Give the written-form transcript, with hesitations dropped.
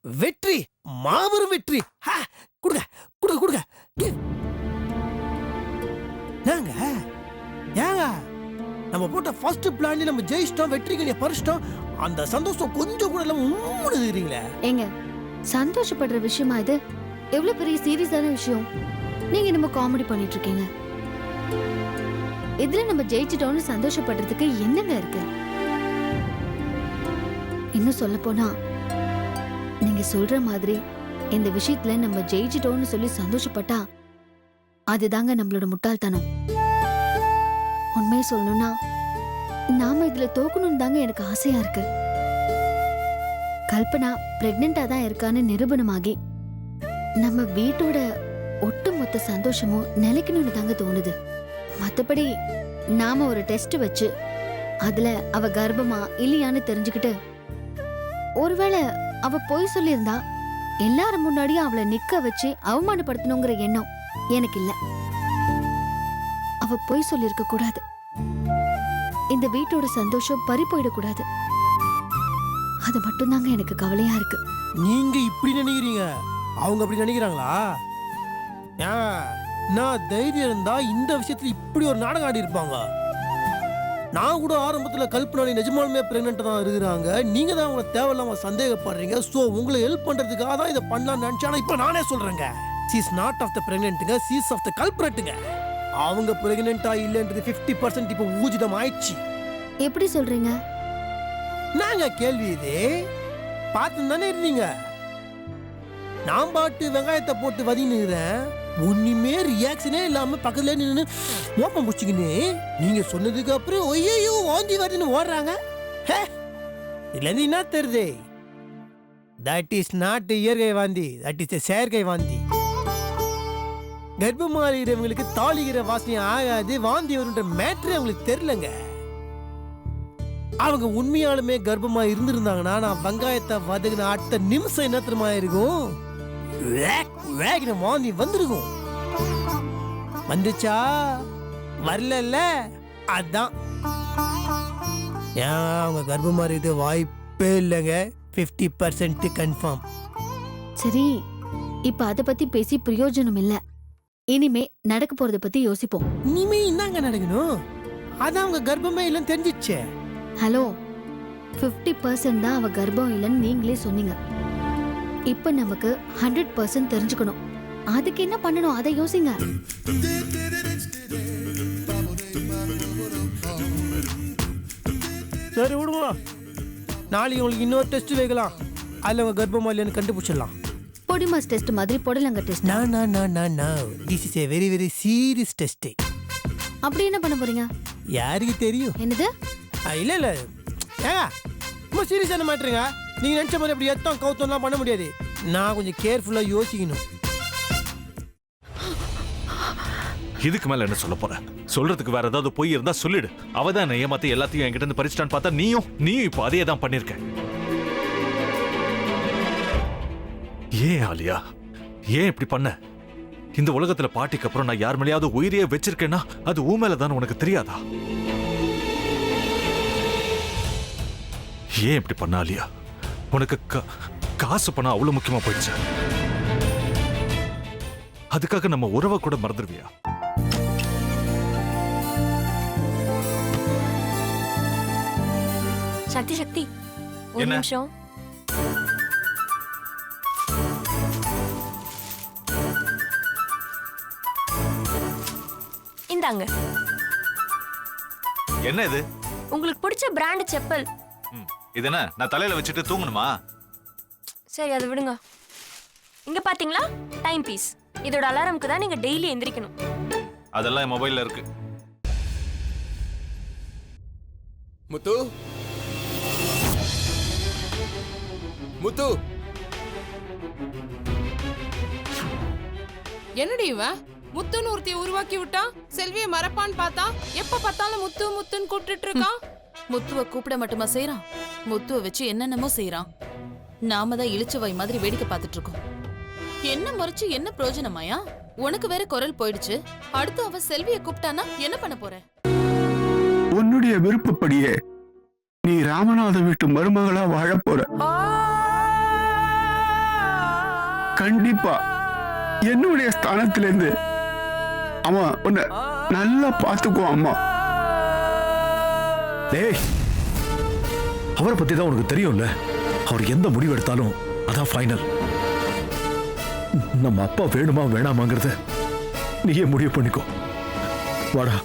வெற்றி, மாபெரும் வெற்றி. குடுங்க குடுங்க குடுங்க. ஏங்க ஏங்க நம்ம போட்ட ஃபர்ஸ்ட் பிளான்ல நம்ம ஜெயிச்சிட்டோம், வெற்றிக்கு பறிச்சிட்டோம். அந்த சந்தோஷம் கொஞ்சம் கூட இல்லாம உம்முடுறீங்களே. ஏங்க சந்தோஷப்படுற விஷயமா இது? எவ்வளவு பெரிய சீரியஸான விஷயம். நீங்க நம்ம காமெடி பண்ணிட்டு இருக்கீங்க. இதுல நம்ம ஜெயிச்சிட்டோம்னு சந்தோஷப்படுறதுக்கு என்னங்க இருக்கு? இன்னும் சொல்ல போனா நீங்க சொல்ற மாதிரி இந்த விஷயத்துல நம்ம ஜெயிச்சிட்டோம்னு சொல்லி சந்தோஷப்பட்டா அதுதாங்க நம்மளோட முட்டாள்தனம். உண்மையை சொல்லணும்னா நாம இதுல தோக்கணும் தாங்க எனக்கு ஆசையா இருக்கு. கல்பனா பிரெக்னெண்டா தான் இருக்கான்னு நிரூபணமாகி நம்ம வீட்டோட ஒட்டுமொத்த சந்தோஷமும் நிலைக்கணும்னு தாங்க தோணுது. மத்தபடி நாம ஒரு டெஸ்ட் வச்சு அதுல அவ கர்ப்பமா இல்லையான்னு தெரிஞ்சுக்கிட்டு ஒருவேளை அவ பொய் சொல்லியிருந்தா எல்லாரும் முன்னாடியும் அவளை நிக்க வச்சு அவமானப்படுத்தணுங்கிற எண்ணம் எனக்கு இல்ல. அவ பொய் சொல்லிருக்க கூடாது. இந்த வீட்டோட சந்தோஷம் பறி போயிடக்கூடாது. அது மட்டும்தாங்க எனக்கு கவலையா இருக்கு. நீங்க இப்படி நினைக்கிறீங்க, அவங்க அப்படி நினைக்கிறாங்களா? நான் தைரியம் இருந்தா இந்த விஷயத்துல இப்படி ஒரு நாடகம் ஆடி இருப்பாங்க. நான் கூட ஆரம்பத்துல கல்பனா நிஜமாலுமே பிரெக்னென்ட் தான் இருக்கிறாங்க, நீங்க தான் உங்களை தேவையில்லாம சந்தேகப்படுறீங்க. சோ உங்களை ஹெல்ப் பண்றதுக்காக தான் இதை பண்ணலாம்னு நினைச்சானா இப்ப நானே சொல்றேங்க. she is not of the pregnantங்க, she is of the culpritங்க. அவங்க பிரெக்னென்ட்டா இல்லன்றது 50% இப்ப ஊர்ஜிதம் ஆயிடுச்சு. எப்படி சொல்றீங்க? நாங்க கேள்வி இது பார்த்து தானே இருந்தீங்க. நான் பாட்டு வெங்காயத்தை போட்டு வதங்கினுறேன், ஒண்ணுமே ரியாக்ஷனே இல்லாம பக்கத்துல நின்று மோப்பம் முடிச்சுக்கின்னு நீங்க சொன்னதுக்கு அப்புறம் ஒய்யோ வாந்தி வருதுன்னு ஓடுறாங்க. இதுல இருந்து என்ன தெரியுது? தட் இஸ் நாட் இயற்கை வாந்தி, தட் இஸ் செயற்கை வாந்தி. கர்ப்பமாகிறவங்களுக்கு தாளிகிற வாசனை ஆகாது, வாந்தி வருன்ற மேட்ரு அவங்களுக்கு தெரியலங்க. அவங்க உண்மையாலுமே கர்ப்பமா இருந்திருந்தாங்கன்னா நான் வெங்காயத்தை வதங்கின அடுத்த நிமிஷம் என்ன தெரியுமா இருக்கும்? வாந்தி வந்திருக்கும். வந்துச்சா வரல, அதான் ஏன் அவங்க கர்ப்பமா இருக்குது வாய்ப்பே இல்லைங்க. 50% கன்ஃபார்ம். சரி, இப்ப அத பத்தி பேசி பிரயோஜனம் இல்ல. இனிமே நடக்க போறத பத்தி யோசிப்போம். இனிமே என்னங்க நடக்கணும்? அதான் அவங்க கர்ப்பமே இல்லைன்னு தெரிஞ்சிச்சே. ஹலோ, 50% தான் அவ கர்ப்பம் இல்லைன்னு நீங்களே சொன்னீங்க. இப்ப நமக்கு 100% தெரிஞ்சுக்கணும். அதுக்கு என்ன பண்ணணும் அதை யோசிங்க. சரி விடுவா, நாளைக்கு உங்களுக்கு இன்னொரு டெஸ்ட் வைக்கலாம், அதுல உங்க கர்ப்பமா இல்லைன்னு கண்டுபிடிச்சிடலாம். பொடிமாஸ் டெஸ்ட் மாதிரி பொடலங்க test. No, this is a very very serious test. அப்படி என்ன பண்ண போறீங்க? யாருக்கு தெரியும்? என்னது? இல்ல ஏங்க ரொம்ப சீரியஸான மாட்டுருங்க. நீங்க நினைச்ச மாதிரி அப்படி எத்தம் கவுத்தம்லாம் பண்ண முடியாது. நான் கொஞ்சம் கேர்ஃபுல்லா யோசிக்கணும். இதுக்கு மேல என்ன சொல்ல போற? சொல்றதுக்கு வேற ஏதாவது போய் இருந்தா சொல்லிடு. அவதான் என்ன ஏமாத்தி எல்லாத்தையும் என்கிட்ட இருந்து பறிச்சிட்டான்னு பார்த்தா நீயும் இப்ப அதே தான் பண்ணிருக்க. ஏன் ஆலியா, ஏன் இப்படி பண்ண? இந்த உலகத்துல பாட்டிக்கு அப்புறம் நான் யார் மேலேயாவது உயிரியே வச்சிருக்கேன்னா அது ஊ மேலதான் உனக்கு தெரியாதா? ஏன் இப்படி பண்ண ஆலியா? உனக்கு காசு பணம் அவ்வளவு முக்கியமா போயிடுச்சு. அதுக்காக நம்ம உறவை கூட மறந்துடுவியா? சக்தி ஒரு நிமிஷம். இந்தாங்க. என்ன இது? உங்களுக்கு பிடிச்ச பிராண்ட் செப்பல். இது என்ன நான் தலையில வச்சுட்டு தூங்கணுமா? சரி அதை விடுங்க. இங்க பாத்தீங்களா டைம் பீஸ். இதோட அலாரம்க்கு தான் நீங்க டெய்லி எந்திரிக்கணும். அதெல்லாம் என் மொபைல்ல இருக்கு. முத்து முத்து, என்னடி இவன் முத்துன்னு ஒருத்தைய உருவாக்கி விட்டான். செல்வியை மறப்பான்னு பார்த்தா எப்ப பார்த்தாலும் முத்து முத்துன்னு கூப்பிட்டு இருக்கான். முத்துவ கூப்பிட மட்டுமா செய்யறான், முத்துவ வச்சு என்னென்னமோ செய்யறான். நாம தான் இழிச்சவை மாதிரி வேடிக்கை பார்த்துட்டு இருக்கோம். என்ன முறைச்சு என்ன பிரயோஜனமாயா? உனக்கு வேற குரல் போயிடுச்சு. அடுத்து அவ செல்வியை கூப்பிட்டானா என்ன பண்ண போற? உன்னுடைய விருப்பப்படியே நீ ராமநாத வீட்டு மருமகளா வாழ போற. கண்டிப்பா என்னுடைய ஸ்தானத்திலிருந்து அவன் உன்னை நல்லா பார்த்துக்குவான் அம்மா. டேய், அவரை பத்தி தான் உனக்கு தெரியும்ல. அவர் எந்த முடிவு எடுத்தாலும் அதான் ஃபைனல். நம்ம அப்பா வேணுமா வேணாமாங்கிறத நீயே முடிவு பண்ணிக்கோ. வாடா.